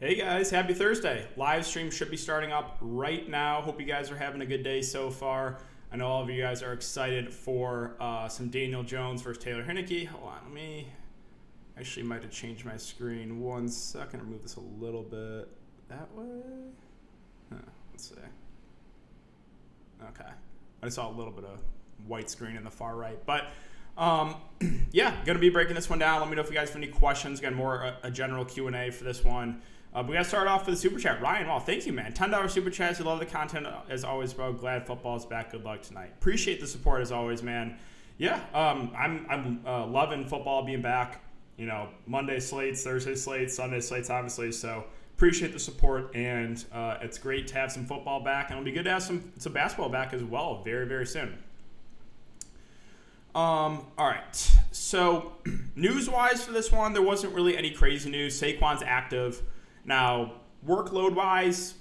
Hey guys, happy Thursday. Live stream should be starting up right now. Hope you guys are having a good day so far. I know all of you guys are excited for some Daniel Jones versus Taylor Heinicke. Hold on, let me actually might have changed my screen. 1 second, move this a little bit that way. Let's see. Okay, I saw a little bit of white screen in the far right, but yeah, gonna be breaking this one down. Let me know if you guys have any questions. Again, more a general Q&A for this one. We got to start off with the super chat. Ryan, well, thank you, man. $10 super chats. You love the content as always, bro. Glad football is back. Good luck tonight. Appreciate the support as always, man. Yeah, I'm loving football being back. You know, Monday slates, Thursday slates, Sunday slates, obviously. So appreciate the support, and it's great to have some football back, and it'll be good to have some basketball back as well very, very soon. All right. So news-wise for this one, there wasn't really any crazy news. Saquon's active. Now, workload-wise,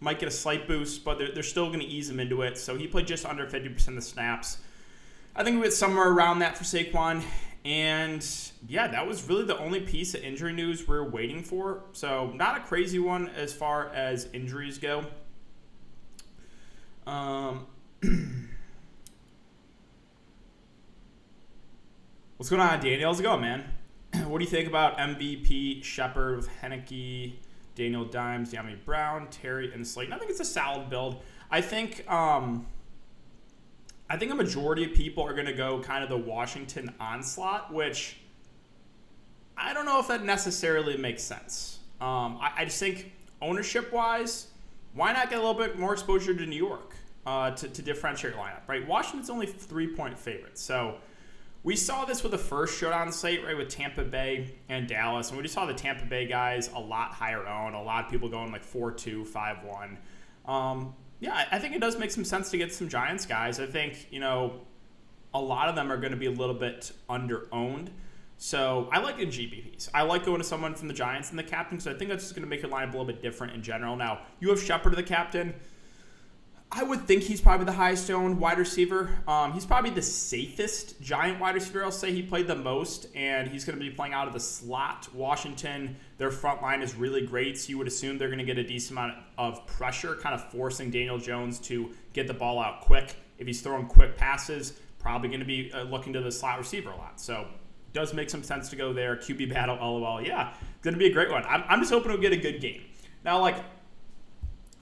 might get a slight boost, but they're still going to ease him into it. So he played just under 50% of the snaps. I think we went somewhere around that for Saquon. And, yeah, that was really the only piece of injury news we're waiting for. So not a crazy one as far as injuries go. What's going on, Daniel? How's it going, man? What do you think about MVP, Shepard with Heinicke, Daniel Dimes, De'Ami Brown, Terry, and Slayton? I think it's a solid build. I think a majority of people are going to go kind of the Washington onslaught, which I don't know if that necessarily makes sense. I just think ownership-wise, why not get a little bit more exposure to New York to differentiate your lineup, right? Washington's only 3-point favorites, so we saw this with the first Showdown slate, right, with Tampa Bay and Dallas. And we just saw the Tampa Bay guys a lot higher owned, a lot of people going like 4-2, 5-1. Yeah, I think it does make some sense to get some Giants guys. I think, you know, a lot of them are going to be a little bit under-owned. So I like the GBPs. I like going to someone from the Giants and the captain, so I think that's just going to make your lineup a little bit different in general. Now, you have Shepard, the captain. I would think he's probably the highest owned wide receiver. He's probably the safest Giant wide receiver. I'll say he played the most, and he's going to be playing out of the slot. Washington, their front line is really great, so you would assume they're going to get a decent amount of pressure, kind of forcing Daniel Jones to get the ball out quick. If he's throwing quick passes, probably going to be looking to the slot receiver a lot. So it does make some sense to go there. QB battle, LOL. Yeah, going to be a great one. I'm just hoping to get a good game. Now, like,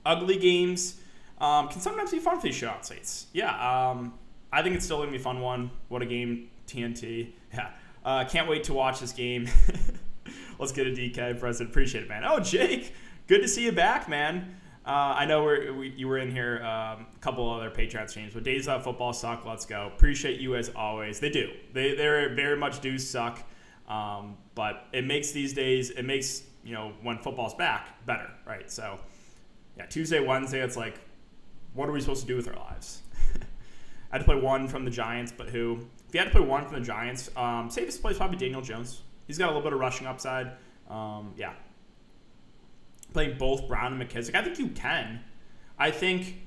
ugly games can sometimes be fun for these shootout slates. Yeah, I think it's still going to be a fun one. What a game, TNT. Yeah, can't wait to watch this game. Let's get a DK, President. Appreciate it, man. Oh, Jake, good to see you back, man. I know you were in here a couple other Patreon streams, but days of football suck. Let's go. Appreciate you as always. They do. They very much do suck, but it makes these days, it makes, you know, when football's back, better, right? So, yeah, Tuesday, Wednesday, it's like, what are we supposed to do with our lives? I had to play one from the Giants, but who? If you had to play one from the Giants, safest play is probably Daniel Jones. He's got a little bit of rushing upside. Yeah. Playing both Brown and McKissick. I think you can. I think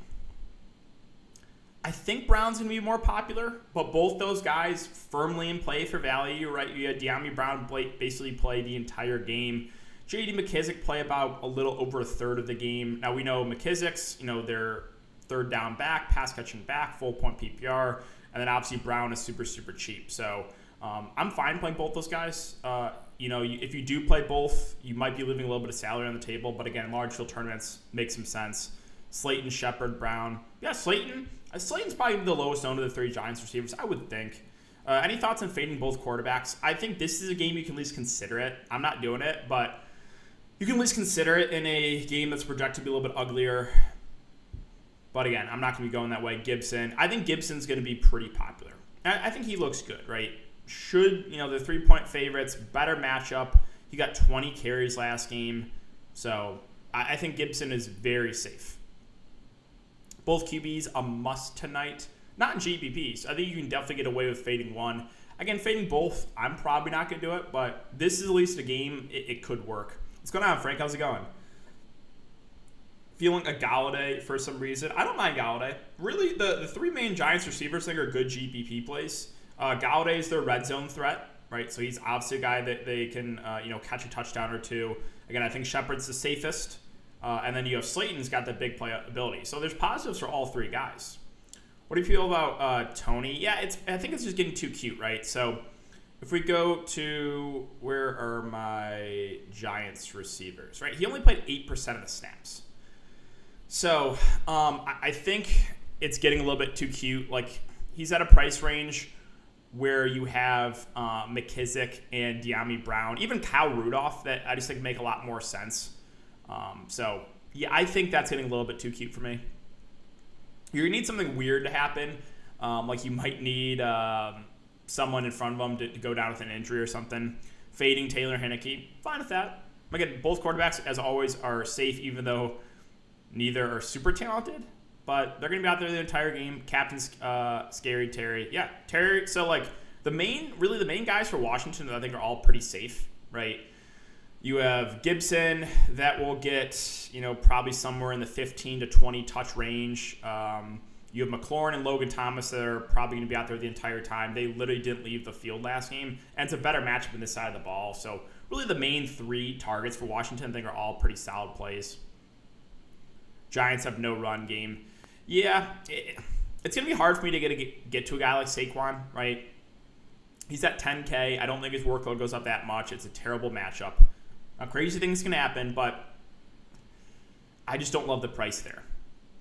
Brown's going to be more popular, but both those guys firmly in play for value, right? You had De'Ami Brown basically play the entire game. J.D. McKissick play about a little over a third of the game. Now, we know McKissick's, you know, they're third down back, pass catching back, full point PPR, and then obviously Brown is super, super cheap. So I'm fine playing both those guys. You know, if you do play both, you might be leaving a little bit of salary on the table, but again, large field tournaments make some sense. Slayton, Shepard, Brown. Yeah, Slayton's probably the lowest owned of the three Giants receivers, I would think. Any thoughts on fading both quarterbacks? I think this is a game you can at least consider it. I'm not doing it, but you can at least consider it in a game that's projected to be a little bit uglier. But again, I'm not going to be going that way. Gibson. I think Gibson's going to be pretty popular. I think he looks good, right? Should, you know, the 3-point favorites, better matchup. He got 20 carries last game. So I think Gibson is very safe. Both QBs a must tonight. Not in GPPs. I think you can definitely get away with fading one. Again, fading both, I'm probably not going to do it. But this is at least a game it could work. What's going on, Frank? How's it going? Feeling a Galladay for some reason. I don't mind Galladay. Really, the three main Giants receivers I think are good GPP plays. Galladay is their red zone threat. right? So he's obviously a guy that they can, catch a touchdown or two. Again, I think Shepard's the safest. And then you have Slayton's got that big play ability. So there's positives for all three guys. What do you feel about Tony? Yeah, I think it's just getting too cute, right? So if we go to where are my Giants receivers, right? He only played 8% of the snaps. So I think it's getting a little bit too cute. Like, he's at a price range where you have McKissick and De'Ami Brown, even Kyle Rudolph, that I just think make a lot more sense. So, yeah, I think that's getting a little bit too cute for me. You're going to need something weird to happen. Like you might need someone in front of them to go down with an injury or something. Fading Taylor Heinicke, fine with that. Again, both quarterbacks, as always, are safe, even though neither are super talented. But they're going to be out there the entire game. Captain's scary, Terry. Yeah, Terry. So, like, the main guys for Washington, I think, are all pretty safe, right? You have Gibson that will get, probably somewhere in the 15 to 20 touch range. You have McLaurin and Logan Thomas that are probably going to be out there the entire time. They literally didn't leave the field last game, and it's a better matchup in this side of the ball. So really the main three targets for Washington, I think, are all pretty solid plays. Giants have no run game. Yeah, it's going to be hard for me to get to a guy like Saquon, right? He's at 10K. I don't think his workload goes up that much. It's a terrible matchup. Now, crazy things can happen, but I just don't love the price there.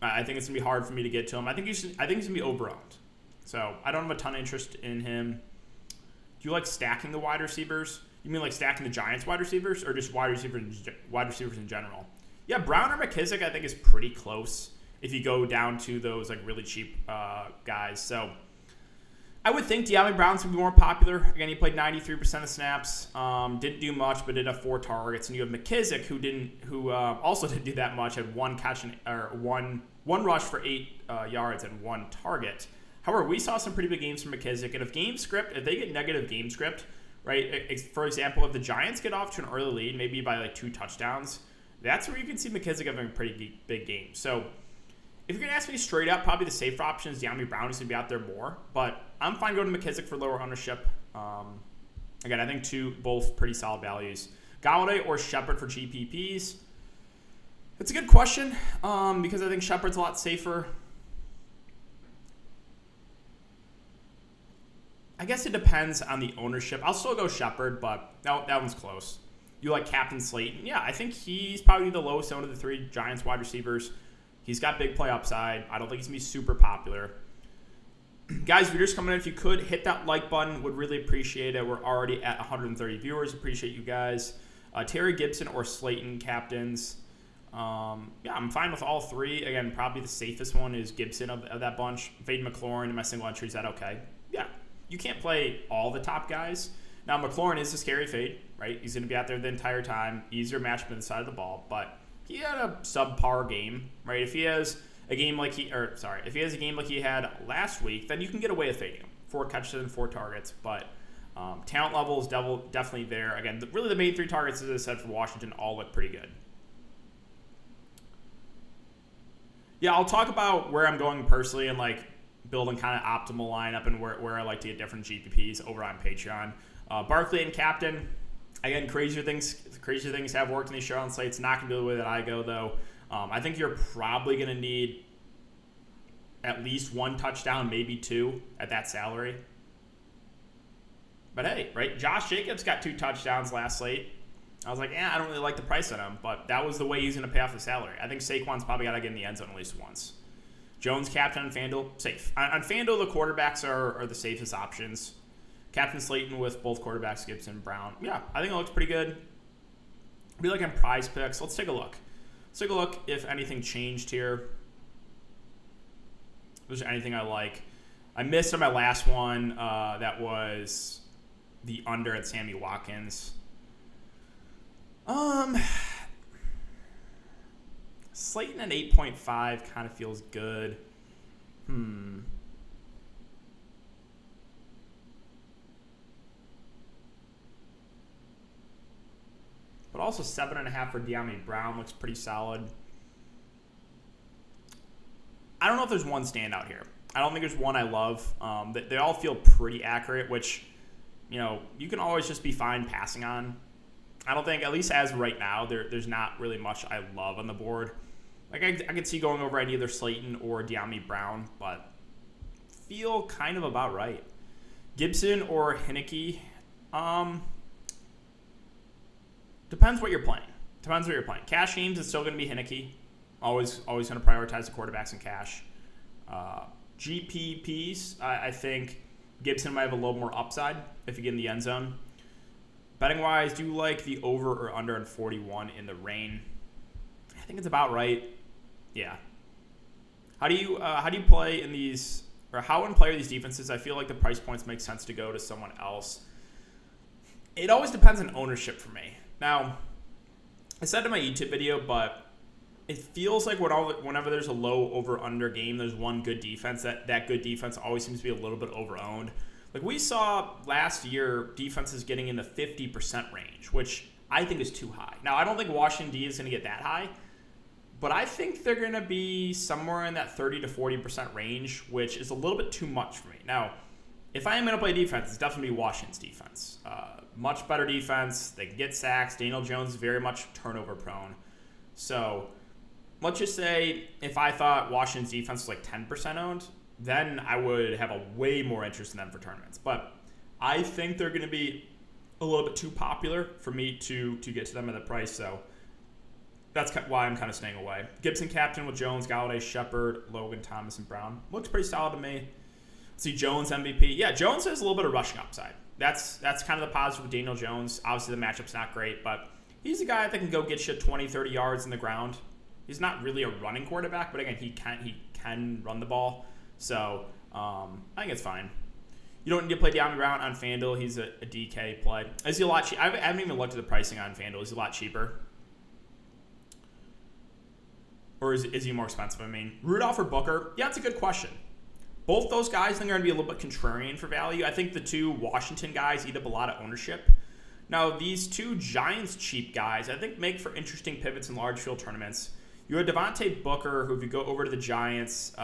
I think it's going to be hard for me to get to him. I think he's going to be over-owned. So I don't have a ton of interest in him. Do you like stacking the wide receivers? You mean like stacking the Giants wide receivers or just wide receivers in general? Yeah, Brown or McKissick I think is pretty close if you go down to those like really cheap guys. So I would think De'Ami Brown's going to be more popular. Again, he played 93% of snaps. Didn't do much, but did have 4 targets. And you have McKissick, who also didn't do that much, had one rush for 8 yards and 1 target. However, we saw some pretty big games from McKissick. And if they get negative game script, right? For example, if the Giants get off to an early lead, maybe by like 2 touchdowns, that's where you can see McKissick having a pretty big game. So if you're going to ask me straight up, probably the safer option is De'Ami Brown is going to be out there more. But I'm fine going to McKissick for lower ownership. Again, I think both pretty solid values. Galladay or Shepard for GPPs? It's a good question because I think Shepard's a lot safer. I guess it depends on the ownership. I'll still go Shepard, but that one's close. You like Captain Slayton? Yeah, I think he's probably the lowest owned of the 3 Giants wide receivers. He's got big play upside. I don't think he's going to be super popular. Guys, if you're just coming in, if you could, hit that like button. Would really appreciate it. We're already at 130 viewers. Appreciate you guys. Terry Gibson or Slayton captains. Yeah, I'm fine with all 3. Again, probably the safest one is Gibson of that bunch. Fade McLaurin in my single entry. Is that okay? Yeah. You can't play all the top guys. Now, McLaurin is a scary fade, right? He's going to be out there the entire time. Easier matchup on the side of the ball, but he had a subpar game, right? If he has a game like he had last week, then you can get away with fading him. 4 catches and 4 targets, but talent level is definitely there. Again, really the main 3 targets, as I said, for Washington all look pretty good. Yeah, I'll talk about where I'm going personally and like building kind of optimal lineup and where I like to get different GPPs over on Patreon. Barkley and captain. Again, crazier things have worked in these Showdown slates. Not going to be the way that I go, though. I think you're probably going to need at least 1 touchdown, maybe 2 at that salary. But hey, right? Josh Jacobs got 2 touchdowns last slate. I was like, I don't really like the price on him, but that was the way he's going to pay off the salary. I think Saquon's probably got to get in the end zone at least once. Jones, captain on FanDuel, safe. On FanDuel, the quarterbacks are the safest options. Captain Slayton with both quarterbacks, Gibson and Brown. Yeah, I think it looks pretty good. Be like on prize picks. Let's take a look. Let's take a look if anything changed here. If there's anything I like. I missed on my last one. That was the under at Sammy Watkins. Slayton at 8.5 kind of feels good. But also 7.5 for De'Ami Brown looks pretty solid. I don't know if there's one standout here. I don't think there's one I love. They all feel pretty accurate, which you can always just be fine passing on. I don't think, at least as of right now, there's not really much I love on the board. Like, I could see going over at either Slayton or De'Ami Brown, but feel kind of about right. Gibson or Heineke, depends what you're playing. Cash games, it's still going to be Heineke. Always going to prioritize the quarterbacks in cash. GPPs, I think Gibson might have a little more upside if you get in the end zone. Betting wise, do you like the over or under in 41 in the rain? I think it's about right. Yeah. How do you play in these, or how in play are these defenses? I feel like the price points make sense to go to someone else. It always depends on ownership for me. Now, I said in my YouTube video, but it feels like whenever there's a low over-under game, there's one good defense. That good defense always seems to be a little bit over-owned. Like we saw last year, defenses getting in the 50% range, which I think is too high. Now, I don't think Washington D is going to get that high, but I think they're going to be somewhere in that 30 to 40% range, which is a little bit too much for me. Now, if I am going to play defense, it's definitely Washington's defense. Much better defense. They can get sacks. Daniel Jones is very much turnover prone. So let's just say if I thought Washington's defense was like 10% owned, then I would have a way more interest in them for tournaments. But I think they're going to be a little bit too popular for me to get to them at the price. So that's why I'm kind of staying away. Gibson captain with Jones, Galladay, Shepard, Logan, Thomas, and Brown. Looks pretty solid to me. Let's see, Jones MVP. Yeah, Jones has a little bit of rushing upside. That's kind of the positive with Daniel Jones. Obviously, the matchup's not great, but he's a guy that can go get you 20, 30 yards in the ground. He's not really a running quarterback, but again, he can run the ball. So I think it's fine. You don't need to play De'Ami Brown on FanDuel. He's a DK play. Is he a lot cheaper? I haven't even looked at the pricing on FanDuel. Is he a lot cheaper? Or is he more expensive? I mean, Rudolph or Booker? Yeah, it's a good question. Both those guys, I think, are going to be a little bit contrarian for value. I think the two Washington guys eat up a lot of ownership. Now, these two Giants cheap guys, I think, make for interesting pivots in large field tournaments. You have Devontae Booker, who, if you go over to the Giants,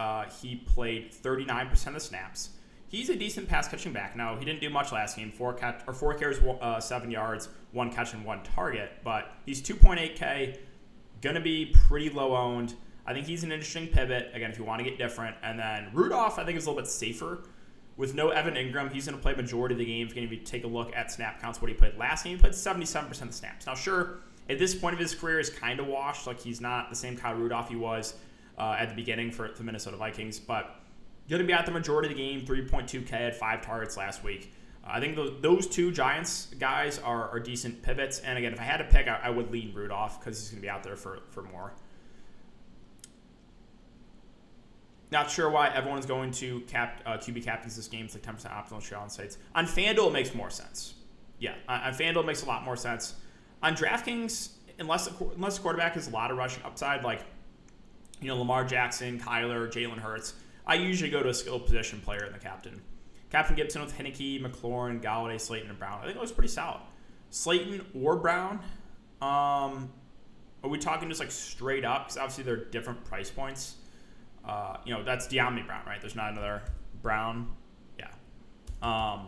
he played 39% of the snaps. He's a decent pass-catching back. Now, he didn't do much last game. 4 carries, 7 yards, 1 catch, and 1 target. But he's 2.8K, going to be pretty low-owned. I think he's an interesting pivot, again, if you want to get different. And then Rudolph, I think, is a little bit safer. With no Evan Ingram, he's going to play majority of the game. He's going to take a look at snap counts, what he played last game. He played 77% of the snaps. Now, sure, at this point of his career, is kind of washed. Like, he's not the same Kyle Rudolph he was at the beginning for the Minnesota Vikings. But going to be at the majority of the game, 3.2K, had 5 targets last week. I think those two Giants guys are decent pivots. And again, if I had to pick, I would lean Rudolph because he's going to be out there for more. Not sure why everyone's going to QB captains this game. It's like 10% optional share on sites. On FanDuel, it makes more sense. Yeah, on FanDuel, it makes a lot more sense. On DraftKings, unless the quarterback has a lot of rushing upside, like Lamar Jackson, Kyler, Jalen Hurts, I usually go to a skilled position player in the captain. Captain Gibson with Heineke, McLaurin, Galladay, Slayton, and Brown. I think it looks pretty solid. Slayton or Brown? Are we talking just like straight up? Because obviously they're different price points. That's De'Ami Brown, right? There's not another Brown. Yeah.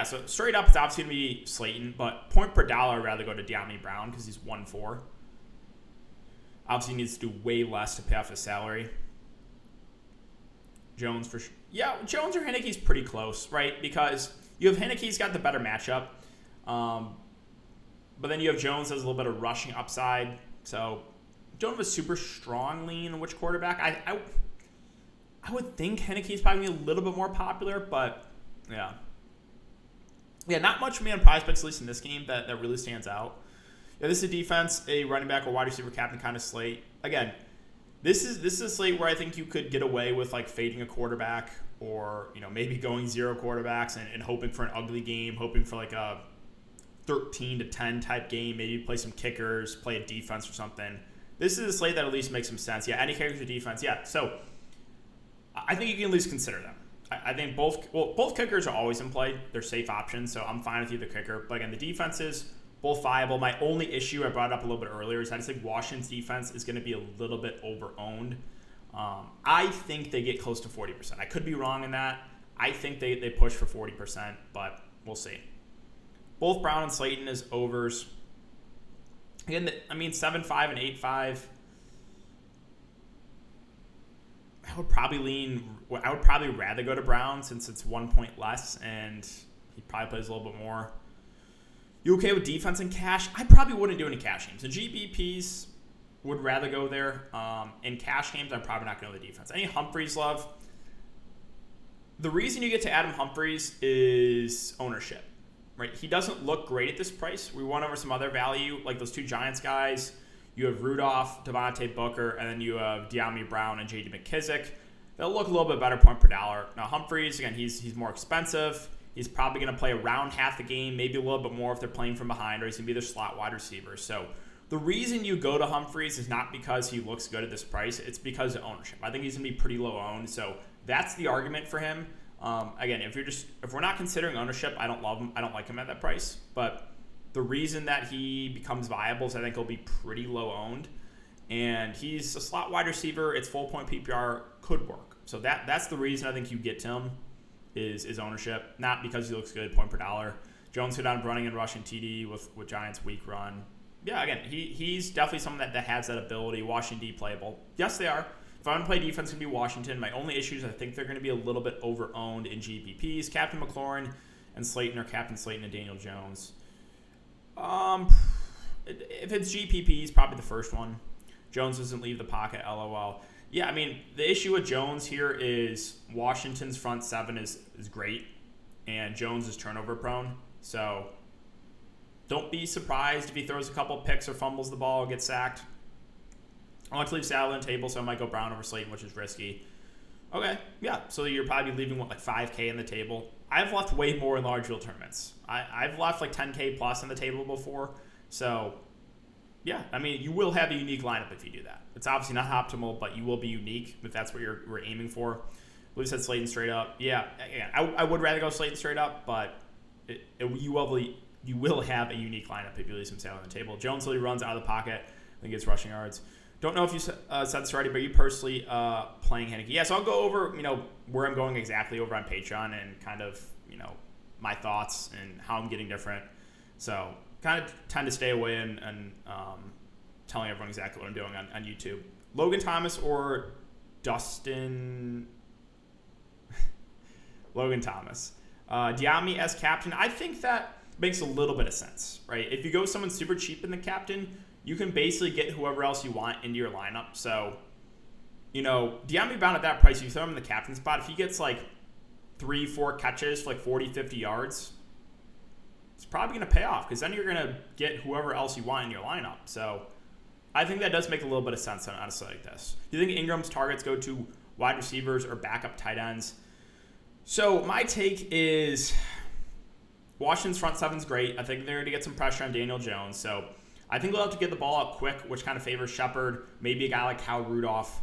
So straight up, it's obviously going to be Slayton, but point per dollar, I'd rather go to De'Ami Brown because he's 1.4. Obviously, he needs to do way less to pay off his salary. Jones for sure. Yeah, Jones or Heineke's pretty close, right? Because you have Heineke's got the better matchup, but then you have Jones has a little bit of rushing upside. So don't have a super strong lean on which quarterback. I would think Heineke's probably a little bit more popular, but yeah. Yeah, not much for me on prize picks, at least in this game, that really stands out. Yeah, this is a defense, a running back, or wide receiver captain kind of slate. Again, this is a slate where I think you could get away with like fading a quarterback or maybe going 0 quarterbacks and hoping for an ugly game, hoping for like a 13-10 type game, maybe play some kickers, play a defense or something. This is a slate that at least makes some sense. Yeah, any kickers or defense. Yeah, so I think you can at least consider them. I think both kickers are always in play. They're safe options, so I'm fine with either kicker. But again, the defenses, both viable. My only issue I brought up a little bit earlier is I just think Washington's defense is going to be a little bit over-owned. I think they get close to 40%. I could be wrong in that. I think they push for 40%, but we'll see. Both Brown and Slayton is overs. Again, 7-5 and 8-5. I would probably rather go to Brown since it's 1 point less and he probably plays a little bit more. You okay with defense and cash? I probably wouldn't do any cash games. The GBPs would rather go there. In cash games, I'm probably not going to go to the defense. Any Humphreys love? The reason you get to Adam Humphreys is ownership, right? He doesn't look great at this price. We went over some other value, like those two Giants guys. You have Rudolph, Devontae Booker, and then you have De'Ami Brown and J.D. McKissick. They'll look a little bit better point per dollar. Now, Humphreys, again, he's more expensive. He's probably going to play around half the game, maybe a little bit more if they're playing from behind, or he's going to be their slot wide receiver. So the reason you go to Humphreys is not because he looks good at this price. It's because of ownership. I think he's going to be pretty low owned. So that's the argument for him. Again, if we're not considering ownership, I don't love him. I don't like him at that price. But the reason that he becomes viable is I think he'll be pretty low owned. And he's a slot wide receiver. It's full point PPR, could work. So that's the reason I think you get to him is ownership. Not because he looks good point per dollar. Jones go down running and rushing TD with Giants weak run. Yeah, again, he's definitely someone that has that ability. Washington D playable. Yes, they are. If I want to play defense, it's going to be Washington. My only issue is I think they're going to be a little bit over-owned in GPPs. Captain McLaurin and Slayton, or Captain Slayton and Daniel Jones. If it's GPPs, probably the first one. Jones doesn't leave the pocket, LOL. Yeah, I mean, the issue with Jones here is Washington's front seven is great, and Jones is turnover prone. So don't be surprised if he throws a couple picks or fumbles the ball or gets sacked. I want to leave Saddle on the table, so I might go Brown over Slayton, which is risky. Okay, yeah, so you're probably leaving, like 5K on the table. I've left way more in large field tournaments. I've left like 10K plus on the table before. So, yeah, I mean, you will have a unique lineup if you do that. It's obviously not optimal, but you will be unique if that's what we're aiming for. Blue said Slayton straight up. Yeah, I would rather go Slayton straight up, but you will have a unique lineup if you leave some Saddle on the table. Jones really runs out of the pocket and gets rushing yards. Don't know if you said this already, but you personally playing Heineke. Yeah, so I'll go over, where I'm going exactly over on Patreon and kind of, my thoughts and how I'm getting different. So kind of tend to stay away and telling everyone exactly what I'm doing on YouTube. Logan Thomas or Dustin... Logan Thomas. De'Ami as captain. I think that makes a little bit of sense, right? If you go someone super cheap in the captain, you can basically get whoever else you want into your lineup. So, De'Ami Brown at that price, you throw him in the captain spot. If he gets like 3-4 catches for like 40, 50 yards, it's probably going to pay off because then you're going to get whoever else you want in your lineup. So I think that does make a little bit of sense on a slate like this. Do you think Ingram's targets go to wide receivers or backup tight ends? So my take is Washington's front seven's great. I think they're going to get some pressure on Daniel Jones. So I think they'll have to get the ball out quick, which kind of favors Shepard, maybe a guy like Kyle Rudolph.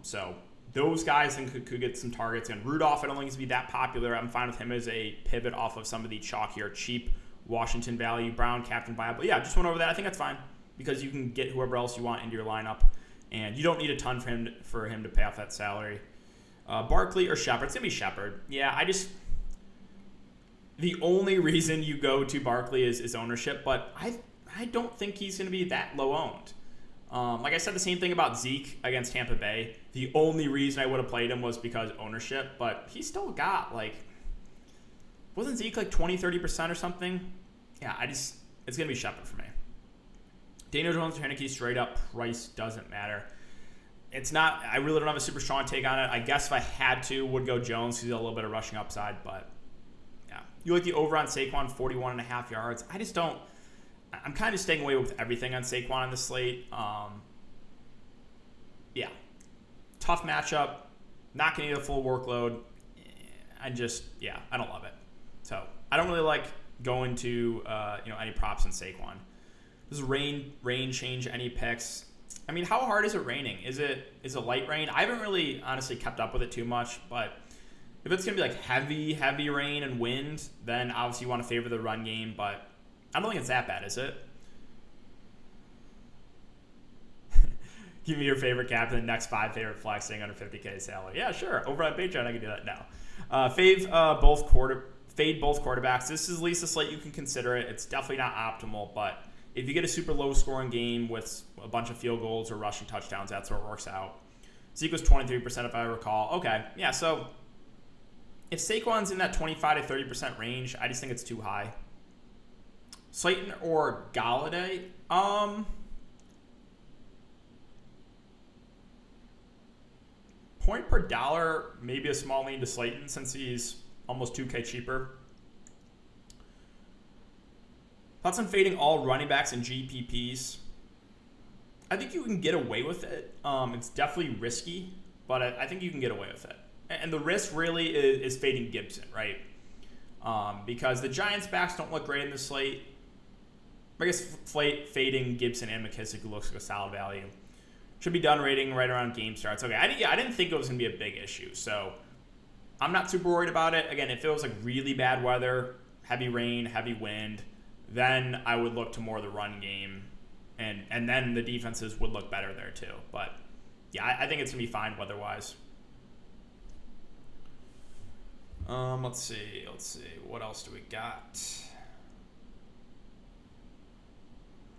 So those guys I think could get some targets. And Rudolph, I don't think he's going to be that popular. I'm fine with him as a pivot off of some of the chalkier, cheap Washington value. Brown, captain viable. Yeah, just went over that. I think that's fine because you can get whoever else you want into your lineup. And you don't need a ton for him to pay off that salary. Barkley or Shepard? It's going to be Shepard. Yeah, the only reason you go to Barkley is ownership, but I don't think he's going to be that low owned. Like I said, the same thing about Zeke against Tampa Bay. The only reason I would have played him was because ownership, but he still got wasn't Zeke like 20-30% or something? Yeah, it's going to be Shepard for me. Daniel Jones or Heineke, straight up, price doesn't matter. It's not, I really don't have a super strong take on it. I guess if I had to, would go Jones because he's a little bit of rushing upside, but yeah. You like the over on Saquon, 41.5 yards. I just don't. I'm kind of staying away with everything on Saquon on the slate. Yeah. Tough matchup. Not going to get a full workload. I don't love it. So I don't really like going to any props on Saquon. Does rain change any picks? I mean, how hard is it raining? Is it light rain? I haven't really honestly kept up with it too much, but if it's going to be like heavy rain and wind, then obviously you want to favor the run game, but I don't think it's that bad, is it? Give me your favorite captain, next 5 favorite flexing under 50K salary. Yeah, sure. Over on Patreon, I can do that now. fade both quarterbacks. This is at least a slate you can consider it. It's definitely not optimal, but if you get a super low-scoring game with a bunch of field goals or rushing touchdowns, that's where it works out. Zeke was 23% if I recall. Okay, yeah, so if Saquon's in that 25 to 30% range, I just think it's too high. Slayton or Galladay? Point per dollar, maybe a small lean to Slayton since he's almost 2K cheaper. Thoughts on fading all running backs and GPPs? I think you can get away with it. It's definitely risky, but I think you can get away with it. And the risk really is fading Gibson, right? Because the Giants' backs don't look great in the slate. I guess fading Gibson and McKissick looks like a solid value. Should be done rating right around game starts. Okay, I didn't think it was going to be a big issue, so I'm not super worried about it. Again, if it was like really bad weather, heavy rain, heavy wind, then I would look to more of the run game, and then the defenses would look better there too. But yeah, I think it's going to be fine weather-wise. Let's see. What else do we got?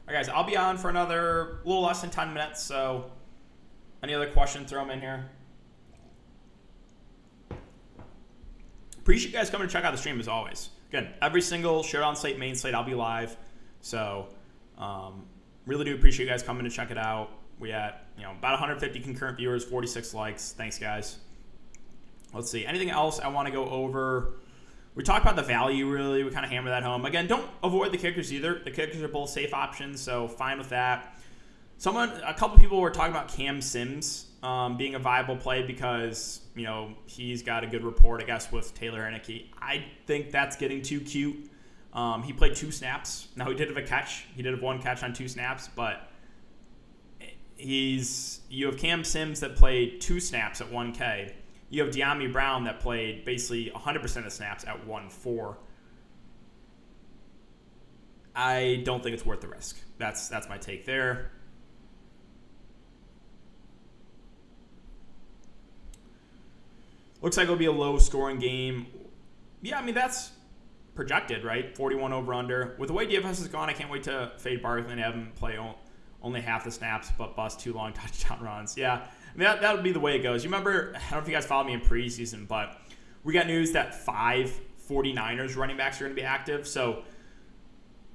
All right, guys, I'll be on for another little less than 10 minutes, so any other questions, throw them in here. Appreciate you guys coming to check out the stream as always. Again, every single Showdown slate, main slate, I'll be live. So really do appreciate you guys coming to check it out. We at about 150 concurrent viewers, 46 likes. Thanks, guys. Let's see. Anything else I want to go over? We talked about the value, really. We kind of hammer that home. Again, don't avoid the kickers either. The kickers are both safe options, so fine with that. A couple people were talking about Cam Sims being a viable play because, he's got a good rapport, I guess, with Taylor Heinicke. I think that's getting too cute. He played 2 snaps. Now, he did have a catch. He did have 1 catch on 2 snaps, but you have Cam Sims that played 2 snaps at 1K. You have De'Ami Brown that played basically 100% of snaps at 1.4. I don't think it's worth the risk. That's my take there. Looks like it'll be a low-scoring game. Yeah, that's projected, right? 41 over-under. With the way DFS is gone, I can't wait to fade Barkley and have him play only half the snaps but bust 2 long touchdown runs. Yeah. That would be the way it goes. You remember, I don't know if you guys followed me in preseason, but we got news that 5 49ers running backs are going to be active. So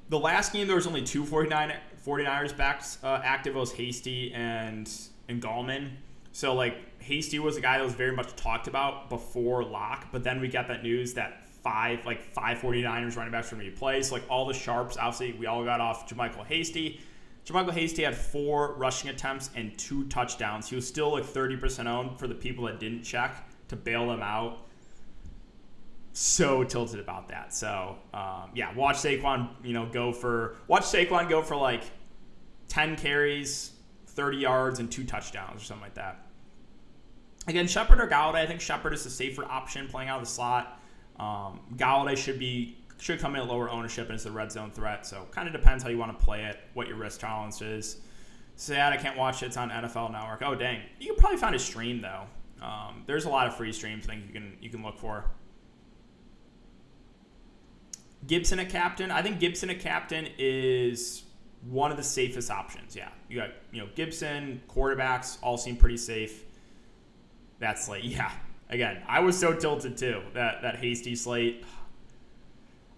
the last game, there was only 2 49ers backs active. It was Hasty and Gallman. So, Hasty was a guy that was very much talked about before lock, but then we got that news that 5 49ers running backs were going to be played. So, all the sharps, obviously, we all got off JaMycal Hasty. JaMycal Hasty had 4 rushing attempts and 2 touchdowns. He was still 30% owned for the people that didn't check to bail him out. So tilted about that. So watch Saquon go for 10 carries, 30 yards, and 2 touchdowns or something like that. Again, Shepard or Galladay. I think Shepard is the safer option playing out of the slot. Galladay should come in at lower ownership and it's a red zone threat. So kind of depends how you want to play it, what your risk tolerance is. Sad I can't watch it. It's on NFL Network. Oh, dang. You can probably find a stream, though. There's a lot of free streams I think you can look for. Gibson at captain. I think Gibson at captain is one of the safest options. Yeah. You got, Gibson, quarterbacks all seem pretty safe. That slate. Yeah. Again, I was so tilted, too. That Hasty slate.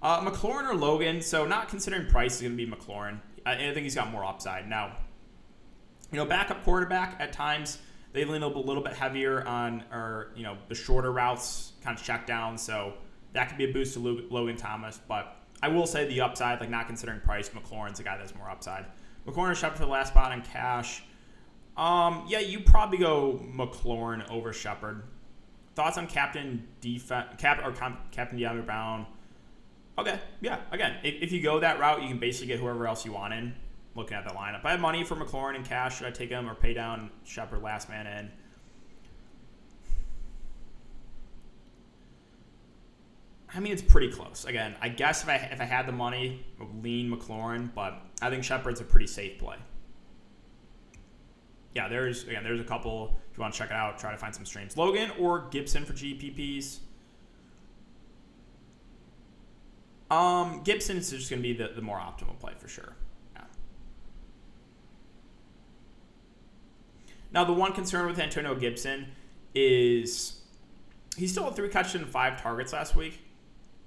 McLaurin or Logan, so not considering price is going to be McLaurin. I think he's got more upside. Now, backup quarterback at times, they lean a little bit heavier on, the shorter routes, kind of check down, so that could be a boost to Logan Thomas. But I will say the upside, not considering price, McLaurin's a guy that's more upside. McLaurin or Shepard for the last spot on cash. You probably go McLaurin over Shepard. Thoughts on Captain De'Ami Brown? Okay, yeah. Again, if you go that route, you can basically get whoever else you want in. Looking at the lineup, I have money for McLaurin and cash. Should I take him or pay down Shepard last man in? It's pretty close. Again, I guess if I had the money, I would lean McLaurin, but I think Shepard's a pretty safe play. Yeah, there's a couple. If you want to check it out, try to find some streams. Logan or Gibson for GPPs. Gibson is just going to be the more optimal play for sure. Yeah. Now, the one concern with Antonio Gibson is he still had 3 catches and 5 targets last week.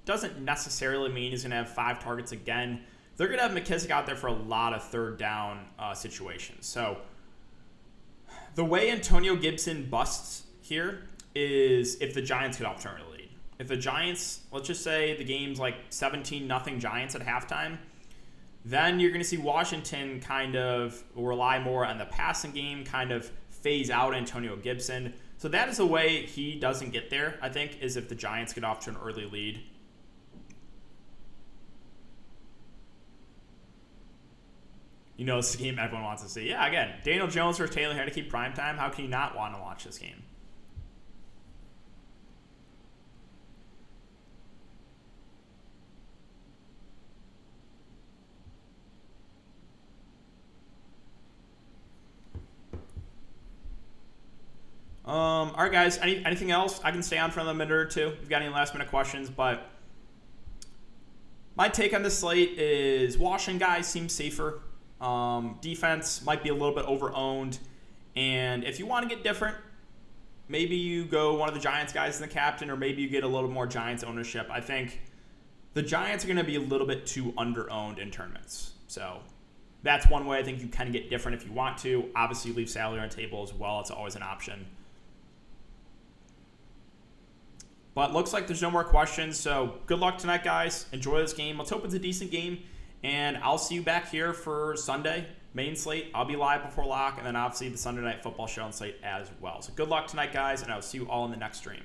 Doesn't necessarily mean he's going to have 5 targets again. They're going to have McKissick out there for a lot of third down situations. So the way Antonio Gibson busts here is if the Giants get off to an early lead. If the Giants, let's just say the game's like 17-0 Giants at halftime, then you're going to see Washington kind of rely more on the passing game, kind of phase out Antonio Gibson. So that is a way he doesn't get there, I think, is if the Giants get off to an early lead. You know, it's a game everyone wants to see. Yeah, again, Daniel Jones versus Taylor Heineke primetime. How can you not want to watch this game? All right, guys. Anything else? I can stay on for another minute or two if you've got any last-minute questions. But my take on this slate is Washington guys seem safer. Defense might be a little bit over-owned. And if you want to get different, maybe you go one of the Giants guys in the captain, or maybe you get a little more Giants ownership. I think the Giants are going to be a little bit too under-owned in tournaments. So that's one way I think you kind of get different if you want to. Obviously, leave salary on the table as well. It's always an option. But looks like there's no more questions. So good luck tonight, guys. Enjoy this game. Let's hope it's a decent game. And I'll see you back here for Sunday, main slate. I'll be live before lock. And then obviously the Sunday Night Football show on slate as well. So good luck tonight, guys. And I'll see you all in the next stream.